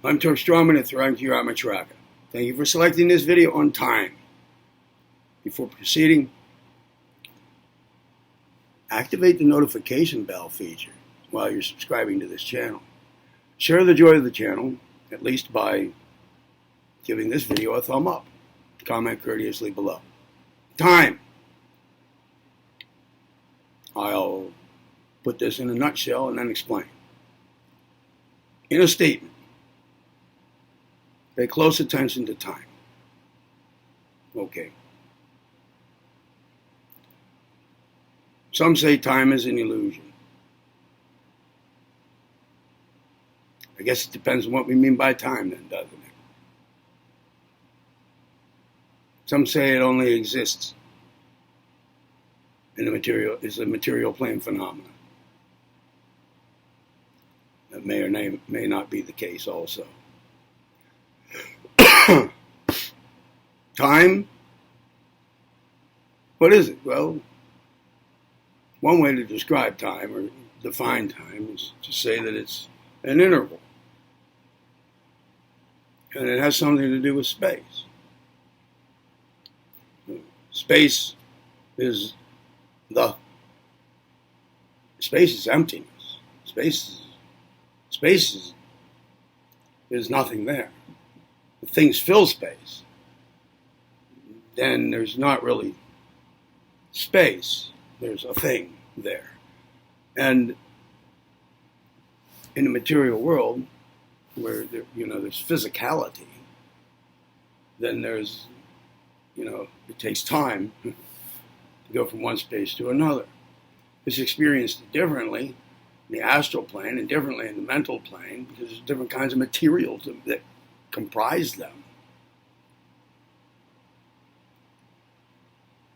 I'm Turk Strawman at Thriving Matraka. Thank you for selecting this video on time. Before proceeding, activate the notification bell feature while you're subscribing to this channel. Share the joy of the channel, at least by giving this video a thumb up. Comment courteously below. Time. I'll put this in a nutshell and then explain. In a statement, pay close attention to time. Okay. Some say time is an illusion. I guess it depends on what we mean by time then, doesn't it? Some say it only exists in is a material plane phenomenon. That may or may not be the case also. Time? What is it? Well, one way to describe time or define time is to say that it's an interval. And it has something to do with space. Space is emptiness. Space is nothing there. If things fill space, then there's not really space. There's a thing there. And in the material world, where there's physicality, then there's, it takes time to go from one space to another. It's experienced differently in the astral plane and differently in the mental plane because there's different kinds of materials that comprise them.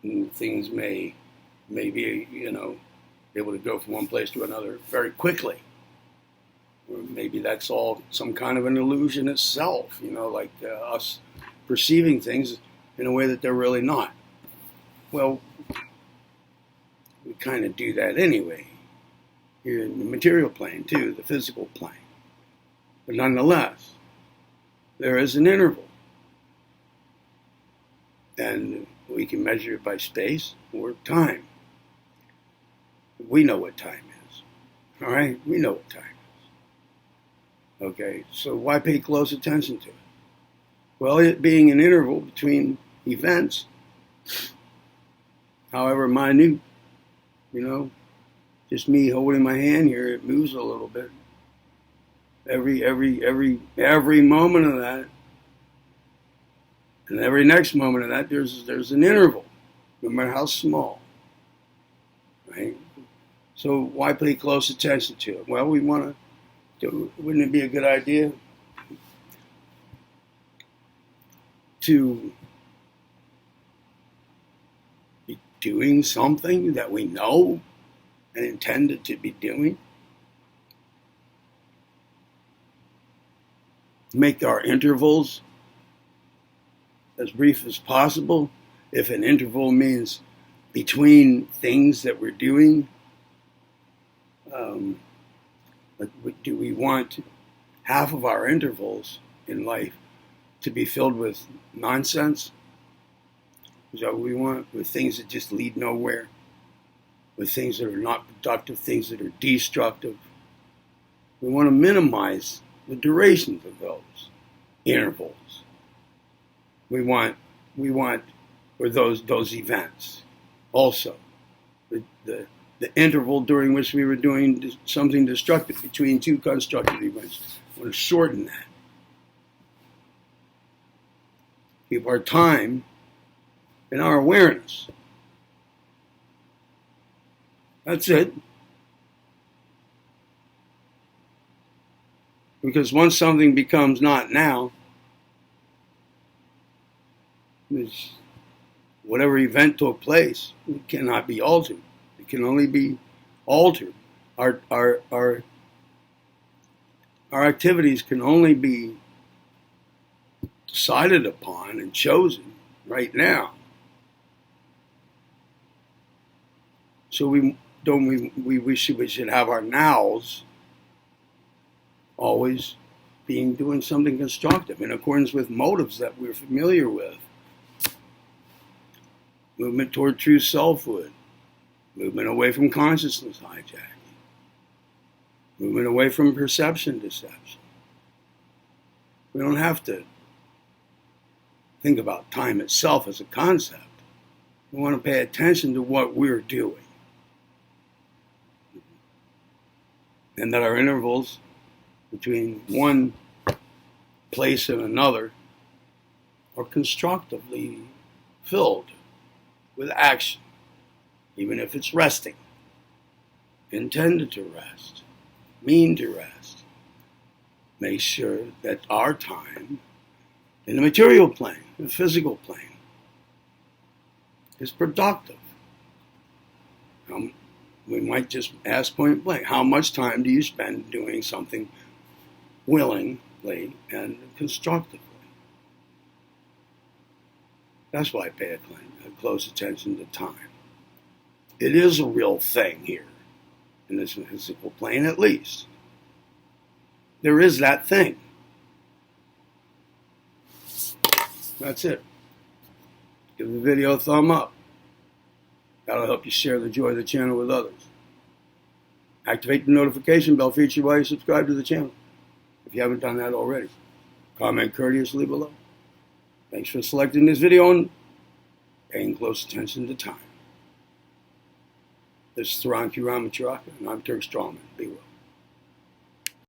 And things may be, able to go from one place to another very quickly. Or maybe that's all some kind of an illusion itself, like us perceiving things in a way that they're really not. Well, we kind of do that anyway, here in the material plane too, the physical plane. But nonetheless, there is an interval. And we can measure it by space or time. We know what time is. All right? We know what time is. Okay, so why pay close attention to it? Well, it being an interval between events, however minute, just me holding my hand here, it moves a little bit. Every moment of that, and every next moment of that, there's an interval, no matter how small, right? So why pay close attention to it? Well, wouldn't it be a good idea to be doing something that we know and intended to be doing? Make our intervals as brief as possible. If an interval means between things that we're doing, do we want half of our intervals in life to be filled with nonsense? Is that what we want? With things that just lead nowhere? With things that are not productive, things that are destructive? We want to minimize the durations of those intervals. We want those events also. The interval during which we were doing something destructive between two constructive events. We want to shorten that. Keep our time and our awareness. That's it. Because once something becomes not now, whatever event took place, it cannot be altered. It can only be altered. Our activities can only be decided upon and chosen right now. So we should have our nows always doing something constructive in accordance with motives that we're familiar with. Movement toward true selfhood. Movement away from consciousness hijacking. Movement away from perception deception. We don't have to think about time itself as a concept. We want to pay attention to what we're doing. And that our intervals between one place and another are constructively filled with action, even if it's resting, intended to rest, mean to rest. Make sure that our time in the material plane, the physical plane, is productive. We might just ask point blank, how much time do you spend doing something willingly and constructively? That's why I pay a close attention to time. It is a real thing here, in this physical plane at least. There is that thing. That's it. Give the video a thumb up. That'll help you share the joy of the channel with others. Activate the notification bell feature while you subscribe to the channel, if you haven't done that already. Comment courteously below. Thanks for selecting this video and paying close attention to time. This is Tharan Q. Ramacharaka, and I'm Turk Strawman. Be well.